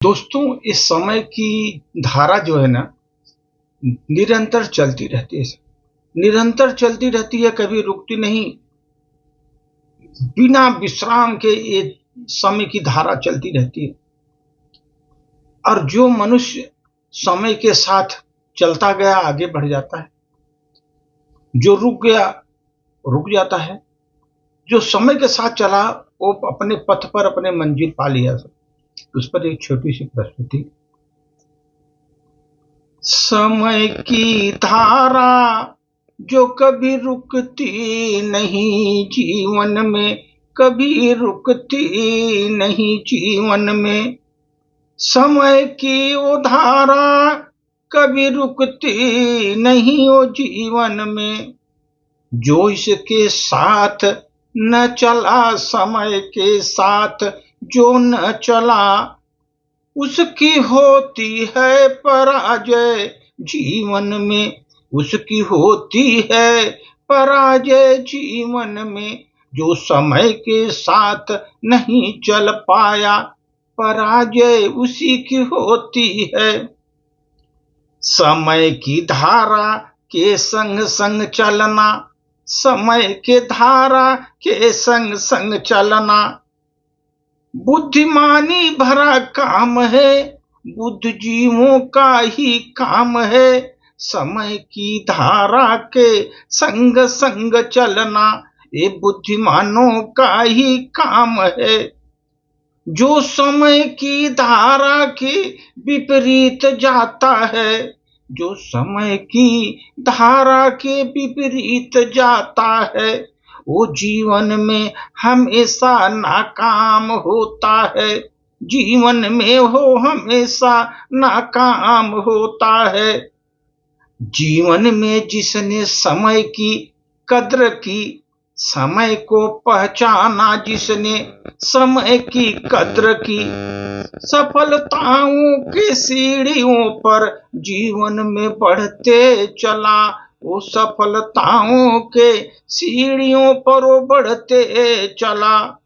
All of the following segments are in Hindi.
दोस्तों, इस समय की धारा जो है ना, निरंतर चलती रहती है। निरंतर चलती रहती है, कभी रुकती नहीं। बिना विश्राम के ये समय की धारा चलती रहती है। और जो मनुष्य समय के साथ चलता गया आगे बढ़ जाता है, जो रुक गया रुक जाता है। जो समय के साथ चला वो अपने पथ पर अपने मंजिल पा लिया। उस पर एक छोटी सी प्रस्तुति। समय की धारा जो कभी रुकती नहीं जीवन में, कभी रुकती नहीं जीवन में। समय की वो धारा कभी रुकती नहीं वो जीवन में। जो इसके साथ न चला, समय के साथ जो न चला, उसकी होती है पराजय जीवन में। उसकी होती है पराजय जीवन में। जो समय के साथ नहीं चल पाया, पराजय उसी की होती है। समय की धारा के संग संग चलना, समय के धारा के संग संग चलना बुद्धिमानी भरा काम है, बुद्धिजीवों का ही काम है। समय की धारा के संग संग चलना ये बुद्धिमानों का ही काम है। जो समय की धारा के विपरीत जाता है, जो समय की धारा के विपरीत जाता है, वो जीवन में हमेशा नाकाम होता है। जीवन में वो हमेशा नाकाम होता है। जीवन में जिसने समय की कद्र की, समय को पहचाना जिसने, समय की कद्र की, सफलताओं के सीढ़ियों पर जीवन में बढ़ते चला। वो सफलताओं के सीढ़ियों पर वो बढ़ते चला।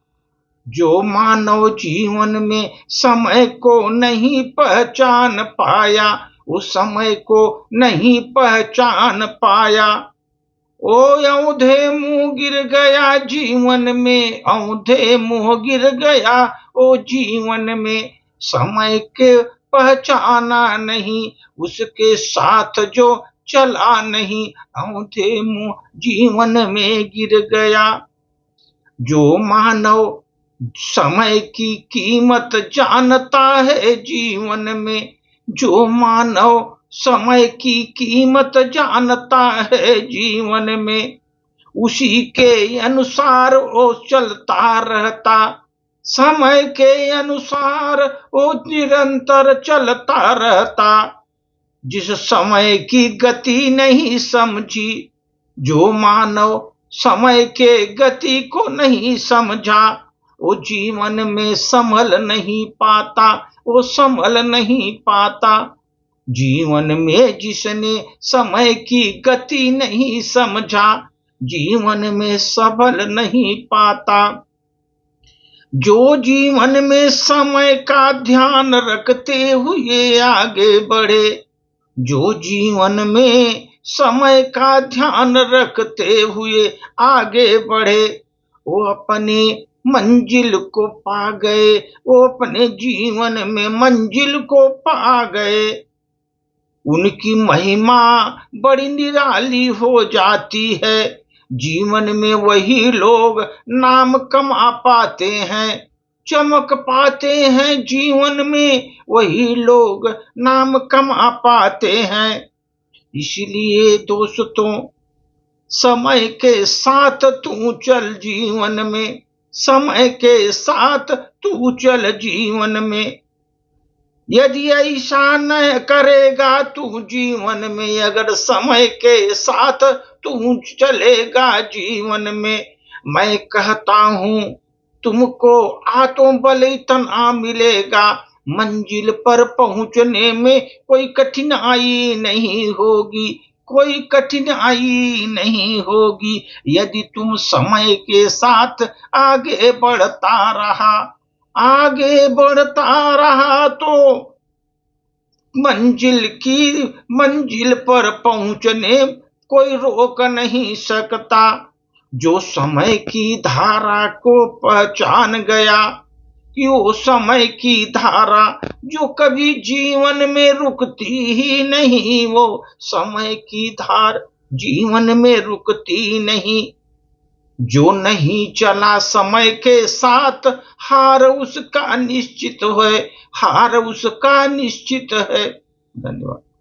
जो मानव जीवन में समय को नहीं पहचान पाया, उस समय को नहीं पहचान पाया, ओ औंधे मुंह गिर गया जीवन में। औंधे मुंह गिर गया ओ जीवन में। समय के पहचाना नहीं, उसके साथ जो चला नहीं, औंधे मुंह जीवन में गिर गया। जो मानव समय की कीमत जानता है जीवन में, जो मानव समय की कीमत जानता है जीवन में, उसी के अनुसार वो चलता रहता। समय के अनुसार वो निरंतर चलता रहता। जिस समय की गति नहीं समझी, जो मानव समय के गति को नहीं समझा, वो जीवन में संभल नहीं पाता, वो संभल नहीं पाता। जीवन में जिसने समय की गति नहीं समझा, जीवन में संभल नहीं पाता। जो जीवन में समय का ध्यान रखते हुए आगे बढ़े, जो जीवन में समय का ध्यान रखते हुए आगे बढ़े, वो अपने मंजिल को पा गए। वो अपने जीवन में मंजिल को पा गए। उनकी महिमा बड़ी निराली हो जाती है। जीवन में वही लोग नाम कमा पाते हैं, चमक पाते हैं। जीवन में वही लोग नाम कमा पाते हैं। इसलिए दोस्तों, समय के साथ तू चल जीवन में, समय के साथ तू चल जीवन में। यदि ऐसा न करेगा तू जीवन में, अगर समय के साथ तू चलेगा जीवन में, मैं कहता हूं तुमको आत्मबल इतना मिलेगा, मंजिल पर पहुंचने में कोई कठिनाई नहीं होगी, कोई कठिनाई नहीं होगी। यदि तुम समय के साथ आगे बढ़ता रहा, आगे बढ़ता रहा तो मंजिल पर पहुंचने कोई रोक नहीं सकता। जो समय की धारा को पहचान गया, कि वो समय की धारा जो कभी जीवन में रुकती ही नहीं, वो समय की धार जीवन में रुकती नहीं। जो नहीं चला समय के साथ, हार उसका निश्चित है, हार उसका निश्चित है। धन्यवाद।